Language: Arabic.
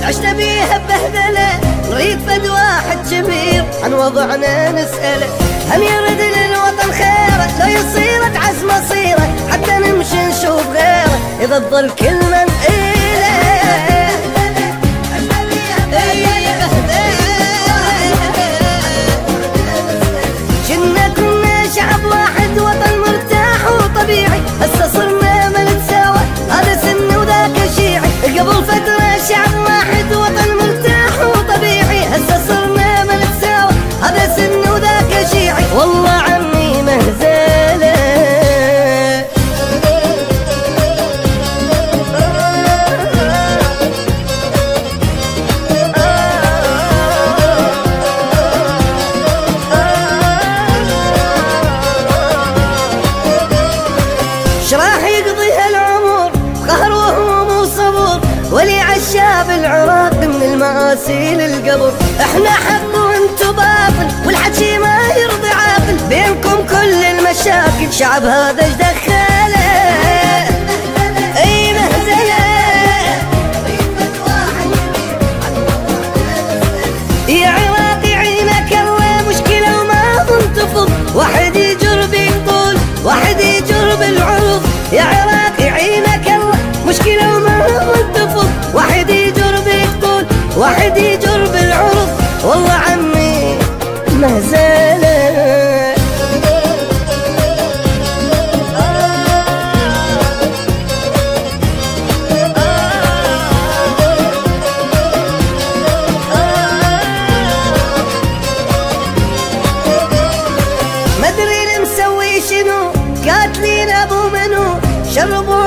عشت بيها ببهدلة، نريد فد واحد كبير عن وضعنا نسأله، هم يرد للوطن خيره لو يصير تعز مصيره، حتى نمشي نشوف غيره إذا تظل كل من إله. كنا شعب واحد وطن مرتاح وطبيعي، هسه صرنا ما نتساوى، هذا سني وذاك شيعي. قبل فترة شعب واحد وطن مرتاح وطبيعي، هسه صرنا ما نتساوى، هذا سني وذاك شيعي. والله عمي مهزلة شراح يقضي هالعمر قهر وهموم وصبر، ولي عالشاب العراق من المآسي للقبر. احنا حق وانتو باطل والحكي ما يرضي عاقل، بينكم كل المشاكل شعب هذا ايش دخله. اي مهزله يا عراقي عينك الله، مشكله وما تنتفض، واحد يجر بيطول واحد يجر بالعروض. يا عراقي عينك الله، مشكلة وما تنتفض، واحد يجر بالطول واحد يجر بالعروض. والله عمي مهزلة مدري المسوي شنو، قاتلين ابو منو، شربوا